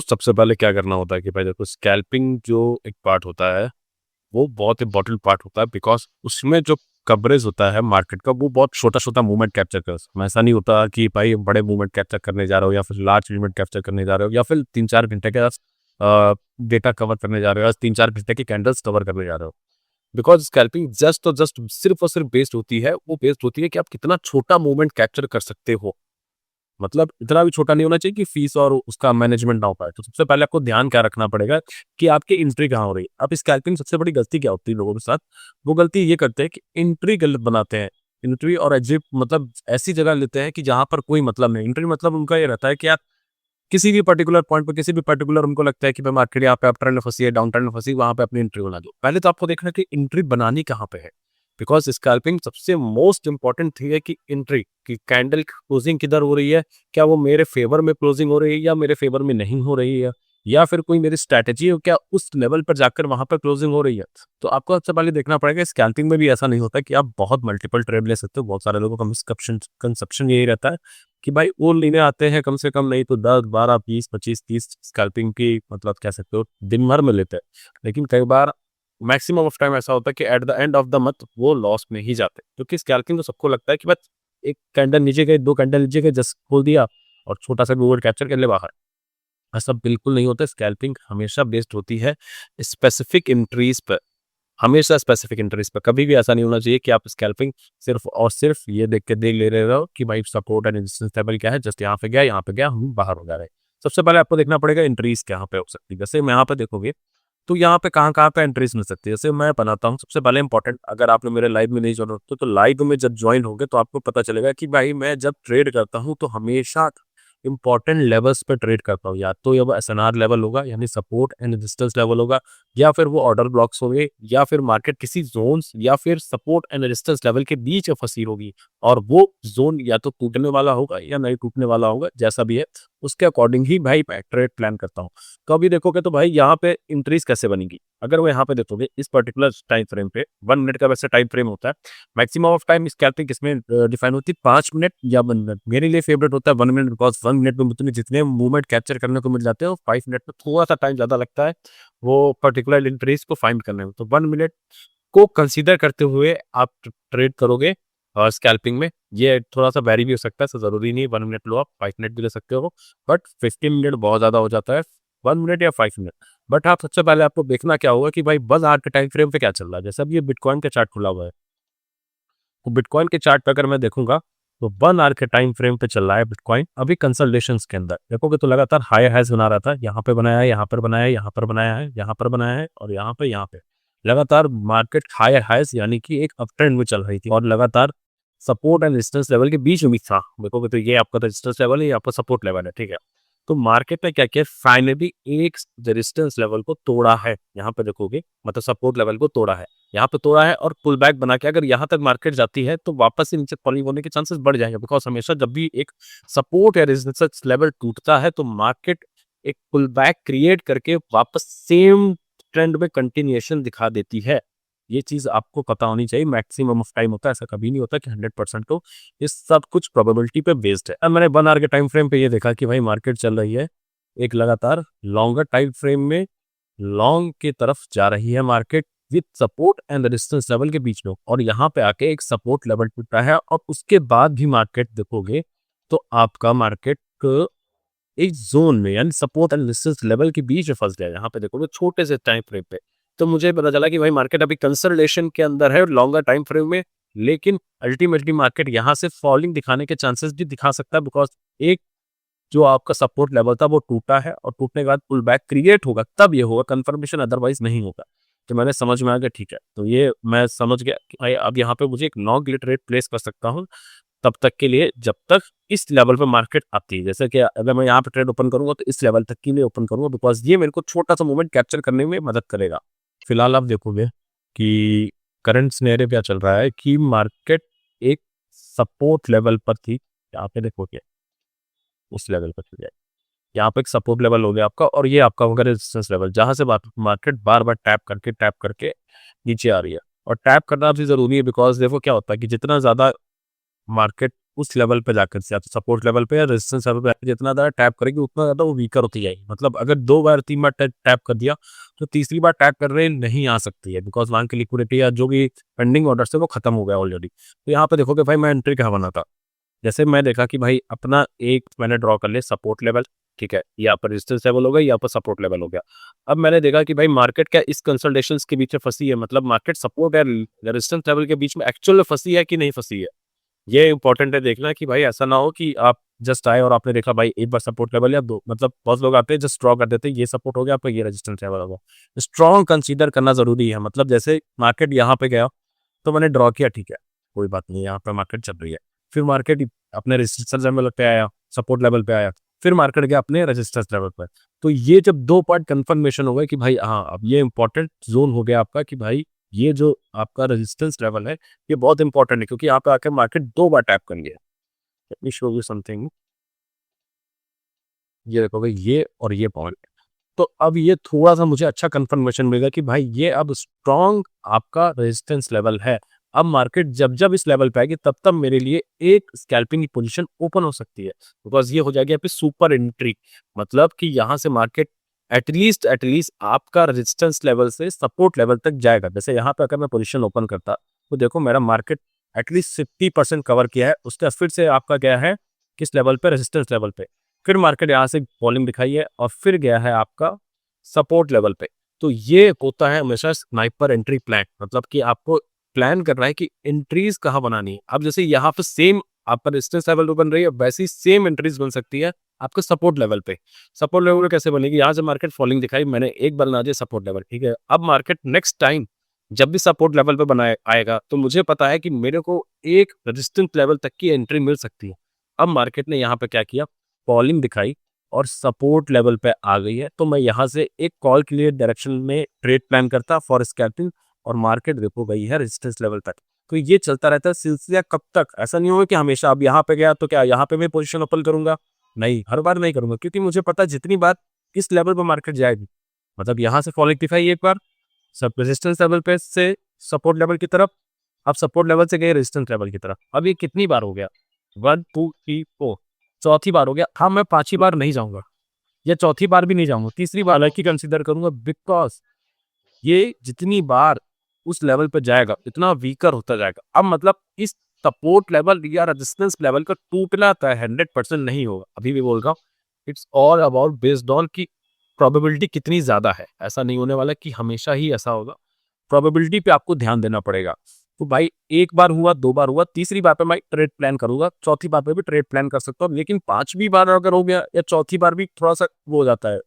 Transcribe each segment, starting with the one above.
सबसे पहले क्या करना होता है कि भाई देखो स्कैल्पिंग जो एक पार्ट होता है वो बहुत इंपॉर्टेंट पार्ट होता है बिकॉज उसमें जो कवरेज होता है मार्केट का वो बहुत छोटा छोटा मूवमेंट कैप्चर कर सकता है। ऐसा नहीं होता कि भाई बड़े मूवमेंट कैप्चर करने जा रहे हो या फिर लार्ज मूवमेंट कैप्चर करने जा रहे हो या फिर 3-4 घंटे के डेटा कवर करने जा रहे हो या 3-4 घंटे की कैंडल्स कवर करने जा रहे हो। बिकॉज स्कैल्पिंग जस्ट सिर्फ और सिर्फ बेस्ड होती है, वो बेस्ड होती है कि आप कितना छोटा मूवमेंट कैप्चर कर सकते हो। मतलब इतना भी छोटा नहीं होना चाहिए कि फीस और उसका मैनेजमेंट ना हो पाए। तो सबसे पहले आपको ध्यान क्या रखना पड़ेगा कि आपकी एंट्री कहाँ हो रही है। अब स्कैल्पिंग सबसे बड़ी गलती क्या होती है लोगों के साथ, वो गलती ये करते हैं कि एंट्री गलत बनाते हैं। एंट्री और एग्जिट मतलब ऐसी जगह लेते हैं कि जहां पर कोई मतलब नहीं। एंट्री मतलब उनका ये रहता है कि यार किसी भी पर्टिकुलर पॉइंट पर किसी भी पर्टिकुलर उनको लगता है कि भाई मार्केट यहाँ पे अप ट्रेंड में फंसी है, डाउन ट्रेंड में फंसी, वहां पे अपनी एंट्री बना दो। पहले तो आपको देखना है कि एंट्री बनानी कहाँ पे है। बिकॉज स्कैल्पिंग सबसे मोस्ट इंपॉर्टेंट थी है कि एंट्री की कैंडल क्लोजिंग किधर हो रही है, क्या वो मेरे फेवर में क्लोजिंग हो रही है या मेरे फेवर में नहीं हो रही है, या फिर कोई मेरी स्ट्रैटेजी है क्या उस लेवल पर जाकर वहां पर क्लोजिंग हो रही है। तो आपको सबसे पहले देखना पड़ेगा। स्कैल्पिंग में भी ऐसा नहीं होता कि आप बहुत मल्टीपल ट्रेड ले सकते हो। बहुत सारे लोगों का मिसकंसेप्शन कंसेप्शन यही रहता है कि भाई वो लेने आते हैं कम से कम नहीं तो 10, 12, 20, 25, 30 स्कैल्पिंग की मतलब कह सकते हो दिन भर में लेते हैं। लेकिन कई बार मैक्सिमम ऑफ टाइम ऐसा होता है कि at the end of the month वो लॉस में ही जाते हैं। क्योंकि स्कैल्पिंग तो सबको लगता है कि बस एक कैंडल नीचे गए, 2 कैंडल नीचे गए, जस्ट खोल दिया और छोटा सा ओवर कैप्चर कर ले बाहर। ऐसा बिल्कुल नहीं होता। स्कैल्पिंग हमेशा बेस्ड होती है स्पेसिफिक एंट्रीज पर। हमेशा स्पेसिफिक इंटरेस्ट पे। कभी भी ऐसा नहीं होना चाहिए कि आप स्कैल्पिंग सिर्फ और सिर्फ ये देख ले रहे हो कि भाई सपोर्ट एंड रेजिस्टेंस लेवल क्या है, जस्ट यहाँ पे गया हम बाहर हो जा रहे हैं। सबसे पहले आपको देखना पड़ेगा एंट्रीज कहाँ पे हो सकती है। जैसे मैं यहाँ पे देखोगे तो यहाँ पे कहाँ पे एंट्रीज मिल सकती है। जैसे मैं बनाता हूँ सबसे पहले इंपॉर्टेंट, अगर आपने मेरे लाइव में नहीं ज्वाइन होते तो लाइव में जब ज्वाइन होगे तो आपको पता चलेगा कि भाई मैं जब ट्रेड करता हूँ तो हमेशा इंपॉर्टेंट लेवल्स पे ट्रेड करता हूँ। या तो ये वो एसएनआर लेवल होगा यानी सपोर्ट एंड रेजिस्टेंस लेवल होगा, या फिर वो ऑर्डर ब्लॉक्स होंगे, या फिर मार्केट किसी जोन्स या फिर सपोर्ट एंड रेजिस्टेंस लेवल के बीच में फंसी होगी और वो जोन या तो टूटने वाला होगा या नहीं टूटने वाला होगा। जैसा भी है उसके अकॉर्डिंग ही भाई मैं ट्रेड प्लान करता हूँ। कभी देखोगे तो भाई यहाँ पे इंक्रीज कैसे बनेगी, अगर वो यहाँ पे देखोगे इस पर्टिकुलर टाइम फ्रेम पे 1 मिनट का वैसे टाइम फ्रेम होता है। मैक्सिमम ऑफ टाइम स्कैल्पिंग किसमें डिफाइन होती है 5 मिनट या 1 मिनट। मेरे लिए फेवरेट होता है 1 मिनट बिकॉज 1 मिनट में मुझे जितने मूवमेंट कैप्चर करने को मिल जाते हैं 5 मिनट में थोड़ा सा टाइम ज्यादा लगता है वो पर्टिकुलर इंट्रीज को फाइंड करने में। तो 1 मिनट को कंसीडर करते हुए आप ट्रेड करोगे और स्कैल्पिंग में ये थोड़ा सा वेरी भी हो सकता है। तो जरूरी नहीं 1 मिनट लो, आप 5 मिनट भी ले सकते हो, बट 15 मिनट बहुत ज्यादा हो जाता है। 1 मिनट या 5 मिनट। बट आप सबसे पहले आपको देखना क्या होगा कि भाई 1 आवर के टाइम फ्रेम पे क्या चल रहा है। जैसे अब ये बिटकॉइन का चार्ट खुला हुआ है, तो बिटकॉइन के चार्ट पे अगर मैं देखूंगा तो 1 आवर के टाइम फ्रेम पे चल रहा है बिटकॉइन अभी कंसल्टेशन के अंदर। देखोगे तो लगातार हाई हाइज बना रहा था, यहाँ पे बनाया है, यहाँ पर बनाया है, यहाँ पर बनाया है, यहाँ पर बनाया है और यहाँ पे लगातार मार्केट हाई हाइज यानी कि एक अप ट्रेंड में चल रही थी और लगातार सपोर्ट एंड रेजिस्टेंस लेवल के बीच में भी था। देखोगे तो ये आपका रेजिस्टेंस लेवल है, ये आपका सपोर्ट लेवल है, ठीक है। तो मार्केट ने क्या किया, फाइनली एक रेजिस्टेंस लेवल को तोड़ा है। यहाँ पे देखोगे मतलब सपोर्ट लेवल को तोड़ा है, यहाँ पे तोड़ा है और पुल बैक बना के अगर यहाँ तक मार्केट जाती है तो वापस से नीचे फॉलिंग होने के चांसेस बढ़ जाएंगे। बिकॉज हमेशा जब भी एक सपोर्ट या रेजिस्टेंस लेवल टूटता है तो मार्केट एक पुल बैक क्रिएट करके वापस सेम ट्रेंड में कंटिन्यूएशन दिखा देती है। ये चीज आपको पता होनी चाहिए। मैक्सिमम ऑफ टाइम होता है, ऐसा कभी नहीं होता कि 100% हो। इस सब कुछ प्रोबेबिलिटी पे बेस्ड है। अब मैंने 1 आवर के टाइम फ्रेम पे ये देखा कि भाई मार्केट चल रही है एक लगातार लॉन्गर टाइम फ्रेम में लॉन्ग की तरफ जा रही है market with support and resistance level के बीच में, और यहाँ पे आके एक सपोर्ट लेवल टूटा है और उसके बाद भी मार्केट देखोगे तो आपका मार्केट एक जोन में यानी सपोर्ट एंड रेजिस्टेंस लेवल के बीच में फंस गया। यहाँ पे देखोगे छोटे से टाइम फ्रेम पे तो मुझे पता चला कि भाई मार्केट अभी कंसोलिडेशन के अंदर है लॉन्गर टाइम फ्रेम में, लेकिन अल्टीमेटली मार्केट यहाँ से फॉलिंग दिखाने के चांसेस भी दिखा सकता है। बिकॉज एक जो आपका सपोर्ट लेवल था वो टूटा है और टूटने के बाद पुल बैक क्रिएट होगा तब ये होगा कंफर्मेशन, अदरवाइज नहीं होगा। तो मैंने समझ में आ गया, ठीक है। तो ये मैं समझ गया कि भाई अब यहाँ पे मुझे एक लॉन्ग ट्रेड प्लेस कर सकता हूँ तब तक के लिए जब तक इस लेवल पे मार्केट आती है। जैसे कि अगर मैं यहाँ पे ट्रेड ओपन करूंगा तो इस लेवल तक के लिए ओपन करूंगा बिकॉज ये मेरे को छोटा सा मूवमेंट कैप्चर करने में मदद करेगा। फिलहाल आप देखोगे कि करंट सिनेरियो क्या चल रहा है कि मार्केट एक सपोर्ट लेवल पर थी, यहाँ पे देखोगे उस लेवल पर चल जाए। यहाँ पे एक सपोर्ट लेवल हो गया आपका और ये आपका होगा रेजिस्टेंस लेवल जहां से मार्केट बार बार टैप करके नीचे आ रही है। और टैप करना भी जरूरी है बिकॉज देखो क्या होता है कि जितना ज्यादा मार्केट उस लेवल पे जाकर से, या तो सपोर्ट लेवल पे या रेजिस्टेंस लेवल पे जाके जितना ज़्यादा टैप करेगी उतना ज़्यादा वो वीकर होती जाएगी। मतलब अगर 2 बार 3 बार टैप कर दिया, तो तीसरी बार टैप करने नहीं आ सकती है, बिकॉज़ वहाँ की लिक्विडिटी या जो भी पेंडिंग ऑर्डर्स है वो खत्म हो गया ऑलरेडी। तो यहाँ पे देखोगे भाई मैं एंट्री कहाँ बना था। जैसे मैं देखा कि भाई अपना एक मैंने ड्रॉ कर लिया सपोर्ट लेवल, ठीक है? यहाँ पर रेजिस्टेंस लेवल हो गया, यहाँ पर सपोर्ट लेवल हो गया। अब मैंने देखा कि भाई मार्केट क्या इस कंसोलिडेशंस के बीच में फँसी है, मतलब मार्केट सपोर्ट या रेजिस्टेंस लेवल के बीच में एक्चुअल में फँसी है कि नहीं फँसी है। ये इम्पोर्टेंट है देखना कि भाई ऐसा ना हो कि आप जस्ट आए और आपने देखा भाई एक बार सपोर्ट लेवल या 2, मतलब बहुत लोग आते हैं जस्ट ड्रॉ कर देते हैं, ये सपोर्ट हो गया आपका, ये रेजिस्टेंस लेवल होगा। स्ट्रॉन्ग कंसीडर करना ज़रूरी है, मतलब जैसे मार्केट यहाँ पे गया, तो मैंने ड्रॉ किया, ठीक है, कोई बात नहीं, यहाँ पे मार्केट चल रही है। फिर मार्केट अपने रेजिस्टेंस लेवल पे आया, सपोर्ट लेवल पे आया, फिर मार्केट गया अपने रेजिस्टेंस लेवल पे। तो ये जब 2 पार्ट कन्फर्मेशन हो गए कि भाई हाँ, अब ये इम्पोर्टेंट ज़ोन हो गया आपका कि भाई ये जो आपका रेजिस्टेंस लेवल है, ये बहुत इंपॉर्टेंट है क्योंकि यहाँ पे आके मार्केट 2 बार टैप कर गया। Let me show you something. ये देखो भाई, ये और ये पॉइंट। तो अब ये थोड़ा-सा मुझे अच्छा कन्फर्मेशन मिलेगा कि भाई ये अब स्ट्रॉन्ग आपका रेजिस्टेंस लेवल है। अब मार्केट जब-जब इस लेवल पे आएगी तब-तब मेरे लिए एक स्कैल्पिंग की पोजीशन ओपन हो सकती है। बिकॉज़ ये हो जाएगी यहाँ पे सुपर एंट्री, मतलब कि यहाँ से मार्केट एटलीस्ट आपका रेजिस्टेंस लेवल से सपोर्ट लेवल तक जाएगा। जैसे यहाँ पे अगर मैं पोजीशन ओपन करता, तो देखो मेरा मार्केट एटलीस्ट 50% कवर किया है। उसके बाद फिर से आपका गया है किस लेवल पे? रेजिस्टेंस लेवल पे। फिर मार्केट यहाँ से वॉल्यूम दिखाई है और फिर गया है आपका सपोर्ट लेवल पे। तो ये होता है हमेशा स्नाइपर एंट्री प्लान, मतलब कि आपको प्लान करना है कि एंट्रीज कहाँ बनानी है। अब जैसे यहाँ पे सेम आपका रेजिस्टेंस लेवल पे बन रही है, वैसी सेम एंट्रीज बन सकती है आपके सपोर्ट लेवल पे। सपोर्ट लेवल पे कैसे बनेगी? यहाँ से मार्केट फॉलिंग दिखाई, मैंने एक बार बना दिया सपोर्ट लेवल, ठीक है। अब मार्केट नेक्स्ट टाइम जब भी सपोर्ट लेवल पे बनाए आएगा, तो मुझे पता है कि मेरे को एक रेजिस्टेंस लेवल तक की एंट्री मिल सकती है। अब मार्केट ने यहाँ पे क्या किया? फॉलिंग दिखाई और सपोर्ट लेवल पे आ गई है, तो मैं यहाँ से एक कॉल क्लियर डायरेक्शन में ट्रेड प्लान करता फॉर स्कैल्पिंग, और मार्केट देखो गई है रेजिस्टेंस लेवल तक। तो ये चलता रहता है सिलसिला कब तक? ऐसा नहीं होगा कि हमेशा अब यहाँ पे गया तो क्या यहाँ पे मैं पोजीशन ओपन करूंगा? नहीं, हर बार नहीं करूंगा, क्योंकि मुझे पता है जितनी बार इस लेवल पे मार्केट जाएगी, मतलब यहाँ से फॉलिंग दिखाई एक बार, सब रेजिस्टेंस लेवल पे से सपोर्ट लेवल की तरफ, अब सपोर्ट लेवल से गए रेजिस्टेंस लेवल की तरफ। अब ये कितनी बार हो गया? 1 2 3 4, चौथी बार हो गया। हाँ, मैं 5वीं बार नहीं जाऊँगा या चौथी बार भी नहीं जाऊँगा, तीसरी बार अलग ही कंसीडर करूँगा, बिकॉज़ ये जितनी बार उस लेवल पे जाएगा, इतना वीकर होता जाएगा। अब मतलब इस सपोर्ट लेवल या रेजिस्टेंस लेवल का टूटना तय 100% नहीं होगा। अभी भी बोल रहा हूँ, it's all about based on कि प्रोबेबिलिटी कितनी ज़्यादा है। ऐसा नहीं होने वाला कि हमेशा ही ऐसा होगा। प्रोबेबिलिटी पे आपको ध्यान देना पड़ेगा। तो भाई 1 बार हुआ, 2 बार हुआ, तीसरी बार पे मैं ट्रेड प्लान करूँगा, चौथी बार पे भी ट्रेड प्लान कर सकता हूँ। लेकिन 5वीं बार अगर हो गया या चौथी बार भी थोड़ा-सा वो हो जाता है,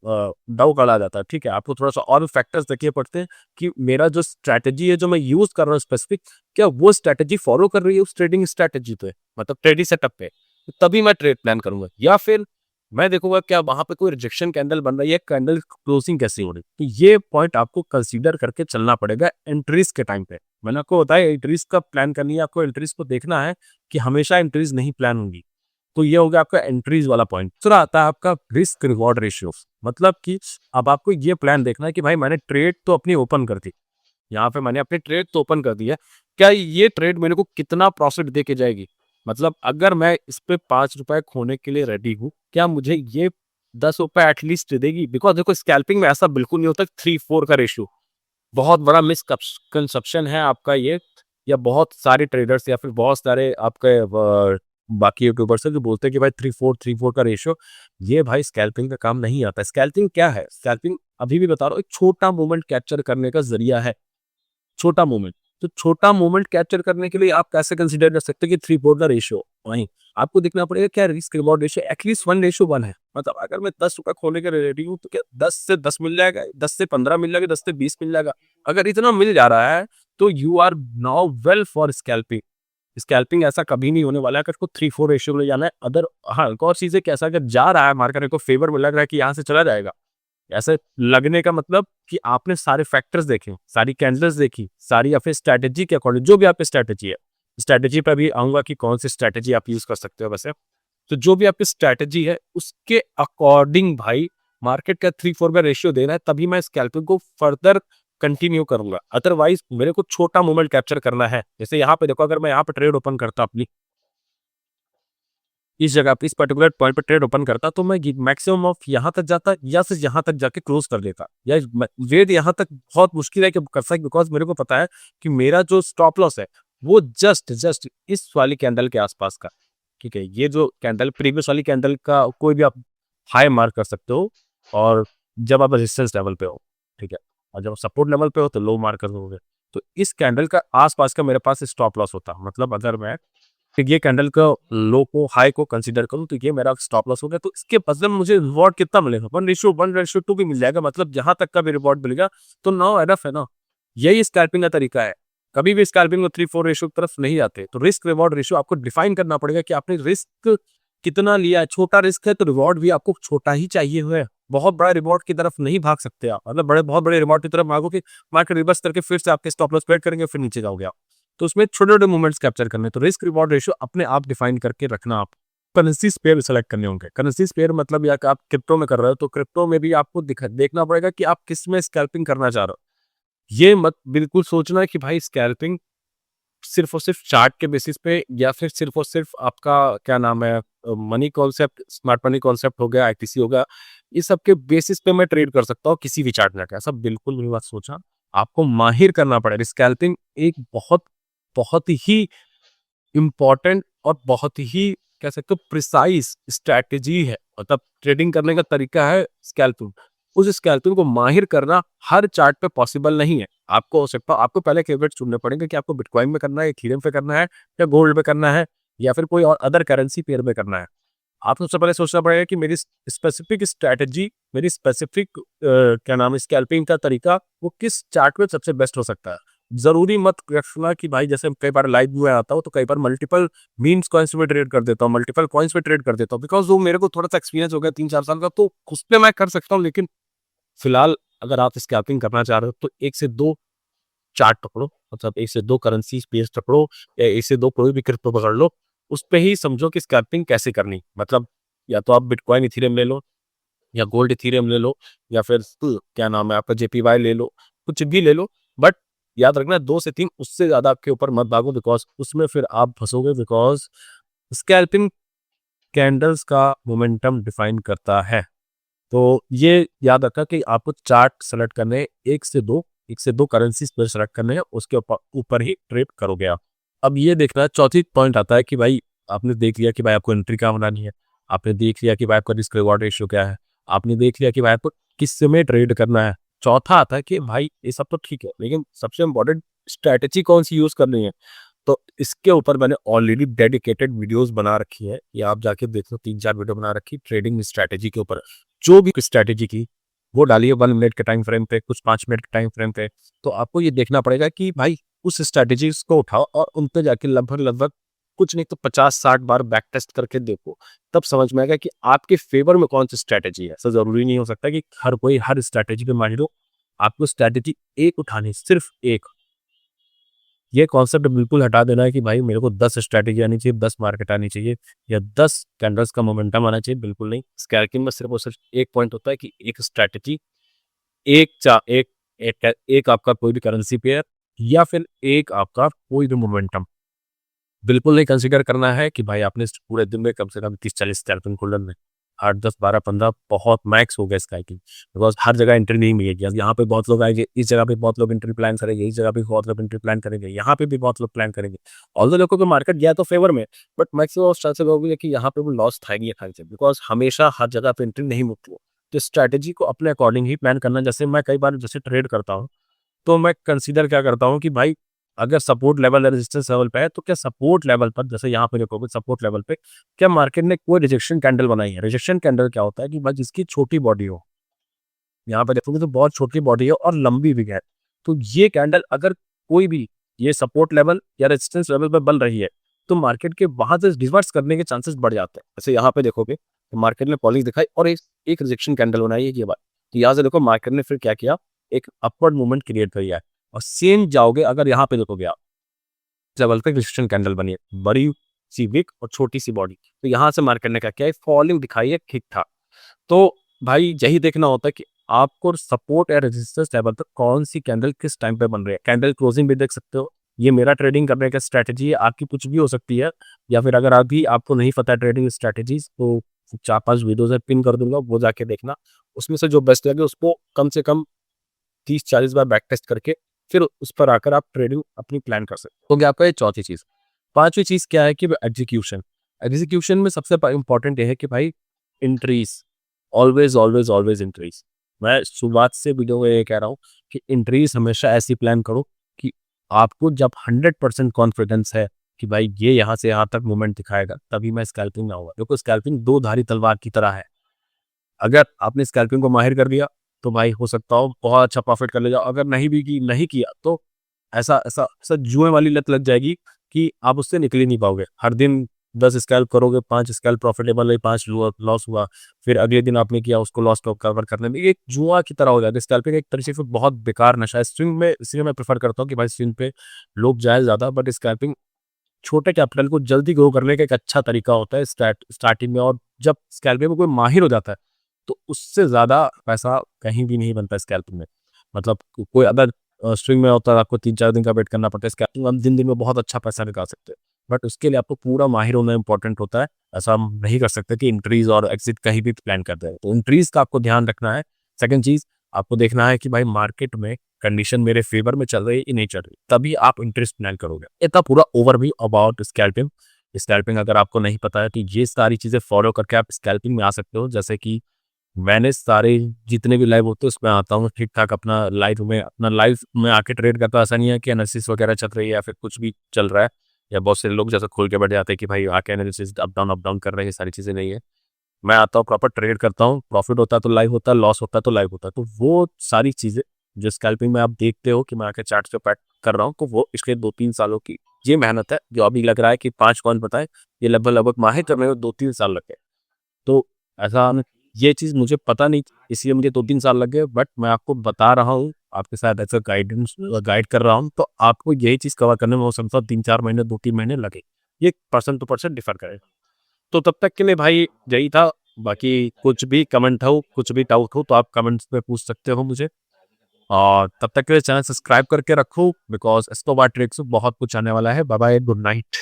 डाउट आ जाता है, ठीक है? आपको थोड़ा-सा और फैक्टर्स देखने पड़ते हैं कि मेरा जो स्ट्रैटेजी है, जो मैं यूज़ कर रहा हूँ स्पेसिफिक, क्या वो स्ट्रैटेजी फॉलो कर रही है उस ट्रेडिंग स्ट्रैटेजी पे, मतलब ट्रेडिंग सेटअप पे। तभी मैं ट्रेड प्लान करूँगा, या फिर मैं देखूँगा क्या वहाँ पे कोई रिजेक्शन कैंडल बन रही है, कैंडल क्लोजिंग कैसी हो रही है। तो ये पॉइंट आपको कंसीडर करके चलना पड़ेगा एंट्रीज के टाइम पे। मैंने आपको बताया एंट्रीज कब प्लान करनी है, आपको एंट्रीज को देखना है कि हमेशा एंट्रीज नहीं प्लान होंगी। तो ये हो गया आपका एंट्रीज वाला पॉइंट। दूसरा आता है आपका रिस्क रिवॉर्ड रेशियो, मतलब कि अब आपको ये प्लान देखना है कि भाई मैंने ट्रेड तो अपनी ओपन कर दी, यहाँ पे मैंने अपनी ट्रेड तो ओपन कर दी है, क्या ये ट्रेड मेरे को कितना प्रॉफिट दे के जाएगी? मतलब अगर मैं इस पे 5 रुपए खोने के लिए रेडी हूँ, क्या मुझे ये 10 रुपए एटलीस्ट देगी? बिकॉज़ देखो स्कैल्पिंग में ऐसा बिल्कुल नहीं होता 3-4 का रेशियो। बहुत बड़ा मिसकंसेप्शन है आपका ये, या बहुत सारे ट्रेडर्स या फिर बहुत सारे आपके बाकी यूट्यूबर्स हैं जो बोलते हैं कि भाई 3-4 का रेशियो, ये भाई स्कैल्पिंग का काम नहीं आता। स्कैल्पिंग क्या है? स्कैल्पिंग अभी भी बता रहा हूँ, एक छोटा मूवमेंट कैप्चर करने का ज़रिया है। छोटा मोमेंट। तो छोटा मोमेंट कैप्चर करने के लिए आप कैसे कंसीडर कर सकते हैं कि 3-4 का रेशियो? वहीं आपको देखना पड़ेगा क्या रिस्क रिवॉर्ड रेशियो एटलीस्ट 1:1 है। मतलब अगर मैं ₹10 खोने के रेडी हूँ, तो क्या 10 से 10 मिल जाएगा, 10 से 15 मिल जाएगा, 10 से 20 मिल जाएगा। अगर इतना मिल जा रहा है, तो you are now well for scalping. Scalping ऐसा कभी नहीं होने वाला है, अगर उसको 3-4 रेशियो में जाना है। अदर हाँ, एक और चीज़ है कि ऐसा अगर जा रहा है मार्केट को फेवर में लग रहा है कि यहाँ से चला जाएगा, ऐसे लगने का मतलब कि आपने सारे फैक्टर्स देखे, सारी कैंडल्स देखी, सारी या फिर स्ट्रैटेजी के अकॉर्डिंग जो भी आपकी स्ट्रैटेजी है, स्ट्रैटेजी पे भी आऊँगा कि कौन सी स्ट्रैटेजी आप यूज़ कर सकते हो वैसे। तो जो भी आपकी स्ट्रैटेजी है, उसके अकॉर्डिंग भाई मार्केट का 3-4 का रेशियो देना है, तभी मैं स्कैल्पिंग को फर्दर कंटिन्यू करूँगा। अदरवाइज़ मेरे को छोटा मोमेंट कैप्चर करना है। जैसे यहाँ पे देखो, अगर मैं यहाँ पे ट्रेड ओपन करता अपनी, इस जगह पे इस पर्टिकुलर पॉइंट पे ट्रेड ओपन करता तो मैं मैक्सिमम ऑफ यहाँ तक जाता या फिर यहाँ तक जाके क्लोज कर देता, या ट्रेड यहाँ तक बहुत मुश्किल है कि कर सकता, बिकॉज मेरे को पता है कि मेरा जो स्टॉप लॉस है वो जस्ट जस्ट इस वाली कैंडल के आसपास का, ठीक है। ये जो कैंडल प्रीवियस वाली कैंडल का कोई भी आप हाई मार्क कर सकते हो, और जब आप रेजिस्टेंस लेवल पे हो, ठीक है, और जब सपोर्ट लेवल पे हो तो लो मार्क कर दोगे। तो इस कैंडल का आसपास का मेरे पास स्टॉप लॉस होता, मतलब अगर मैं ये कैंडल का लो को हाई को कंसीडर करूं तो ये मेरा स्टॉप लॉस हो गया। तो इसके बदले में मुझे रिवॉर्ड कितना मिलेगा, 1:1:2 भी मिल जाएगा, मतलब जहां तक का भी रिवॉर्ड मिलेगा तो नाउ एनफ है ना। यही स्कैल्पिंग का तरीका है। कभी भी स्कैल्पिंग में 3-4 रेशियो की तरफ नहीं जाते, तो रिस्क रिवॉर्ड रेशियो आपको डिफाइन करना पड़ेगा कि आपने रिस्क कितना लिया है। छोटा रिस्क है तो रिवॉर्ड भी आपको छोटा ही चाहिए हुआ, बहुत बड़ा रिवॉर्ड की तरफ नहीं भाग सकते आप, मतलब बहुत बड़े रिवॉर्ड की तरफ भागो कि मार्केट रिवर्स करके फिर से आपके स्टॉप लॉस ब्रेक करेंगे, फिर नीचे जाओगे आप। तो उसमें छोटे छोटे मूवमेंट्स कैप्चर करने, तो रिस्क रिवॉर्ड रेशियो अपने आप डिफाइन करके रखना। आप करेंसी पेयर सेलेक्ट करने होंगे। करेंसी पेयर मतलब या कि आप क्रिप्टो में कर रहे हो तो क्रिप्टो में भी आपको देखना पड़ेगा कि आप किस में स्कैल्पिंग करना चाह रहे हो। ये मत बिल्कुल सोचना कि भाई स्कैल्पिंग सिर्फ और सिर्फ चार्ट के बेसिस पे, या फिर सिर्फ और सिर्फ आपका क्या नाम है money concept, smart money concept हो गया, आईटीसी हो गया, इस सब के बेसिस पे मैं ट्रेड कर सकता हूँ किसी भी चार्ट में। ऐसा बिल्कुल नहीं बात सोचा। आपको माहिर करना पड़ेगा। स्कैल्पिंग एक बहुत बहुत ही इम्पॉर्टेंट और बहुत ही कह सकते हो प्रिसाइज स्ट्रैटेजी है, मतलब ट्रेडिंग करने का तरीका है स्कैल्पिंग। उस स्कैल्पिंग को माहिर करना हर चार्ट पे पॉसिबल नहीं है। आपको हो सकता है आपको पहले फेवरेट चुनने पड़ेंगे कि आपको बिटकॉइन में करना है, इथेरियम पे करना है, या गोल्ड पे करना है, या फिर कोई और अदर करेंसी पेयर में करना है। आपको सबसे पहले सोचना पड़ेगा कि मेरी स्पेसिफिक स्ट्रैटेजी, मेरी स्पेसिफिक क्या नाम है स्कैल्पिंग का तरीका वो किस चार्ट में सबसे बेस्ट हो सकता है। जरूरी मत रखना कि भाई जैसे कई बार लाइव में आता हूँ तो कई बार मल्टीपल मीम्स कॉइन्स में ट्रेड कर देता हूँ, मल्टीपल कॉइन्स पे ट्रेड कर देता हूँ, बिकॉज वो मेरे को थोड़ा सा एक्सपीरियंस हो गया 3-4 साल का, तो उस पर मैं कर सकता हूँ। लेकिन फिलहाल अगर आप स्कैल्पिंग करना चाह रहे हो तो 1 से 2 चार्ट पकड़ो, मतलब 1 से 2 करेंसी पेज पकड़ो, या 1 से 2 कोई भी क्रिप्टो पकड़ लो, उस पे ही समझो कि स्कैल्पिंग कैसे करनी। मतलब या तो आप बिटकॉइन इथेरियम ले लो, या गोल्ड इथेरियम ले लो, या फिर क्या नाम है आपका जेपीवाई ले लो, कुछ भी ले लो, बट याद रखना 2 से 3 उससे ज्यादा आपके ऊपर मत भागो, बिकॉज उसमें फिर आप फंसोगे। बिकॉज स्कैल्पिंग कैंडल्स का मोमेंटम डिफाइन करता है। तो ये याद रखा कि आपको चार्ट सेलेक्ट करने हैं, 1 से 2 करेंसी सेलेक्ट करने हैं, उसके ऊपर ऊपर ही ट्रेड करोगे आप। अब ये देखना चौथी पॉइंट आता है कि भाई आपने देख लिया कि भाई आपको एंट्री कहाँ बनानी है, आपने देख लिया कि भाई आपका रिस्क रिवॉर्ड रेशियो क्या है, आपने देख लिया कि भाई आपको किस समय ट्रेड करना है। चौथा आता है कि भाई ये सब तो ठीक है, लेकिन सबसे इम्पोर्टेंट स्ट्रैटेजी कौन सी यूज करनी है। तो इसके ऊपर मैंने ऑलरेडी डेडिकेटेड वीडियोस बना रखी है, ये आप जाके देख लो, 3-4 वीडियो बना रखी ट्रेडिंग स्ट्रैटेजी के ऊपर। जो भी स्ट्रैटेजी की वो डालिए 1 मिनट के टाइम फ्रेम पे, कुछ 5 मिनट के टाइम फ्रेम पे। तो आपको ये देखना पड़ेगा कि भाई उस स्ट्रैटेजीज को उठाओ और उन पे जाके लगभग लगभग कुछ नहीं तो 50-60 बार बैक टेस्ट करके देखो, तब समझ में आएगा कि आपके फेवर में कौन सी स्ट्रैटेजी है। ऐसा जरूरी नहीं हो सकता कि हर कोई हर स्ट्रैटेजी पे माहिर हो। आपको स्ट्रैटेजी एक उठानी, सिर्फ एक। ये कॉन्सेप्ट बिल्कुल हटा देना है कि भाई मेरे को 10 स्ट्रैटेजी आनी चाहिए, 10 मार्केट आनी चाहिए, या 10 कैंडल्स का मोमेंटम आना चाहिए, बिल्कुल नहीं। स्कैल्पिंग में सिर्फ और सिर्फ एक पॉइंट होता है कि एक स्ट्रैटेजी, एक आपका कोई भी करेंसी पेयर, या फिर एक आपका कोई भी मोमेंटम। बिल्कुल नहीं कंसीडर करना है कि भाई आपने पूरे दिन में कम से कम 30-40 स्कैल्पिंग खुलन में 8, 10, 12, 15 बहुत मैक्स हो गया स्कैल्पिंग। बिकॉज हर जगह एंट्री नहीं मिलेगी। यहाँ पे बहुत लोग आएंगे, इस जगह पे बहुत लोग एंट्री प्लान करेंगे, इस जगह पे बहुत लोग एंट्री प्लान करेंगे, यहाँ पे भी बहुत लोग प्लान करेंगे। ऑल्दो लोगों को मार्केट गया तो फेवर में, बट मैक्सिमम चांसेस होगी कि यहाँ पे वो लॉस खाएगी खाएंगे, बिकॉज हमेशा हर जगह पे एंट्री नहीं मिलती है। तो स्ट्रैटेजी को अपने अकॉर्डिंग ही प्लान करना। जैसे मैं कई बार जैसे ट्रेड करता हूँ तो मैं कंसीडर क्या करता हूँ कि भाई अगर सपोर्ट लेवल या रेजिस्टेंस लेवल पे है तो क्या सपोर्ट लेवल पर, जैसे यहाँ पे देखोगे सपोर्ट लेवल पे क्या मार्केट ने कोई रिजेक्शन कैंडल बनाई है। रिजेक्शन कैंडल क्या होता है कि भाई जिसकी छोटी बॉडी हो, यहाँ पे देखोगे तो बहुत छोटी बॉडी है और लंबी भी है, तो ये कैंडल अगर कोई भी ये सपोर्ट लेवल या रेजिस्टेंस लेवल पर बन रही है तो मार्केट के वहां से रिवर्स करने के चांसेस बढ़ जाते हैं। जैसे यहाँ पे देखोगे तो मार्केट ने पॉलिंग दिखाई और एक रिजेक्शन कैंडल बनाई है ये बात, तो यहाँ से देखो मार्केट ने फिर क्या किया, एक अपवर्ड मूवमेंट क्रिएट किया है। और सेम जाओगे अगर यहाँ पे देखोगे आप लेवल पे रिजेक्शन कैंडल बनी है, बड़ी सी विक और छोटी सी बॉडी, तो यहाँ से मार्केट ने क्या किया है, फॉलिंग दिखाई है ठीक ठाक। तो भाई यही देखना होता है कि आपको सपोर्ट या रेजिस्टेंस लेवल तक कौन सी कैंडल किस टाइम पे बन रही है। कैंडल क्लोजिंग भी देख सकते हो, ये मेरा ट्रेडिंग करने का स्ट्रैटेजी है, आपकी कुछ भी हो सकती है। या फिर अगर अभी आपको नहीं पता है ट्रेडिंग स्ट्रैटेजीज, तो 4-5 वीडियोज़ है पिन कर दूँगा, वो जाके देखना। उसमें से जो बेस्ट लगे उसको कम से कम 30-40 बार बैक टेस्ट करके फिर उस पर आकर आप ट्रेडिंग अपनी प्लान कर सकते हो। तो क्या आपका ये चौथी चीज़। पाँचवीं चीज़ क्या है कि एग्जीक्यूशन। एग्जीक्यूशन में सबसे इम्पोर्टेंट ये है कि भाई entries, always always always entries. मैं शुरुआत से वीडियो में ये कह रहा हूँ कि एंट्रीज हमेशा ऐसी प्लान करो कि आपको जब 100% कॉन्फिडेंस है कि भाई ये यहाँ से यहाँ तक मूवमेंट दिखाएगा, तभी मैं स्कैल्पिंग में आऊंगा। क्योंकि स्कैल्पिंग दो धारी तलवार की तरह है। अगर आपने स्कैल्पिंग को माहिर कर लिया तो भाई हो सकता हो बहुत अच्छा प्रॉफिट कर ले जाओ। अगर नहीं किया तो ऐसा ऐसा ऐसा जुए वाली लत लग जाएगी कि आप उससे निकल ही नहीं पाओगे। हर दिन 10 स्कैल्प करोगे, 5 स्कैल्प प्रॉफिटेबल है, 5 लॉस हुआ, फिर अगले दिन आपने किया उसको लॉस को कवर करने में, ये एक जुआ की तरह हो जाता है। स्कैल्पिंग एक तरीके से बहुत बेकार नशा है। स्विंग में इसलिए मैं प्रेफर करता हूँ कि भाई स्विंग पे लोग जाए ज़्यादा, बट स्कैल्पिंग छोटे कैपिटल को जल्दी ग्रो करने का एक अच्छा तरीका होता है स्टार्टिंग में। और जब स्कैल्पिंग में कोई माहिर हो जाता है तो उससे ज़्यादा पैसा कहीं भी नहीं बनता स्कैल्पिंग में। मतलब कोई अदर स्विंग में होता है आपको 3-4 दिन का वेट करना पड़ता है। स्कैल्पिंग हम दिन में बहुत अच्छा पैसा निकाल सकते हैं, बट उसके लिए आपको पूरा माहिर होना इंपॉर्टेंट होता है। ऐसा हम नहीं कर सकते कि इंट्रीज और एग्जिट कहीं भी प्लान कर दे। तो इंट्रीज का आपको ध्यान रखना है। सेकंड चीज, आपको देखना है कि भाई मार्केट में कंडीशन मेरे फेवर में चल रही है कि नहीं चल रही, तभी आप इंटरेस्ट प्लान करोगे। इतना पूरा ओवरव्यू अबाउट स्कैल्पिंग। स्कैल्पिंग अगर आपको नहीं पता है तो ये सारी चीजें फॉलो करके आप स्कैल्पिंग में आ सकते हो। जैसे कि मैंने सारे जितने भी लाइव होते हैं उसमें आता हूँ ठीक ठाक, अपना लाइव में आके ट्रेड करता। ऐसा नहीं है कि एनालिसिस वगैरह चल रही है या फिर कुछ भी चल रहा है, या बहुत से लोग जैसे खोल के बैठ जाते हैं कि भाई आके एनालिसिस अप डाउन कर रहे हैं। सारी चीज़ें नहीं है। मैं आता हूँ, प्रॉपर ट्रेड करता हूँ, प्रॉफिट होता है तो लाइव होता है, लॉस होता है तो लाइव होता है। तो वो सारी चीज़ें जो स्कैल्पिंग में आप देखते हो कि मैं आके चार्ट पे पैट कर रहा हूँ, तो वो पिछले 2-3 सालों की ये मेहनत है। जो अभी लग रहा है कि 5 कौन बताए, ये लगभग लगभग माहिर करने में 2-3 साल लग गए। तो ऐसा ये चीज़ मुझे पता नहीं थी, इसलिए मुझे 2-3 साल लग गए, बट मैं आपको बता रहा हूँ, आपके साथ ऐसा गाइड कर रहा हूँ, तो आपको यही चीज़ कवर करने में हो सकता है 3-4 महीने, 2-3 महीने लगे। ये पर्सन टू पर्सन डिफर करेगा। तो तब तक के लिए भाई यही था। बाकी कुछ भी कमेंट हो, कुछ भी डाउट हो तो आप कमेंट्स में पूछ सकते हो मुझे। और तब तक के लिए चैनल सब्सक्राइब करके रखो, बिकॉज एस्कोबार ट्रिक्स बहुत कुछ आने वाला है। Bye bye, good night.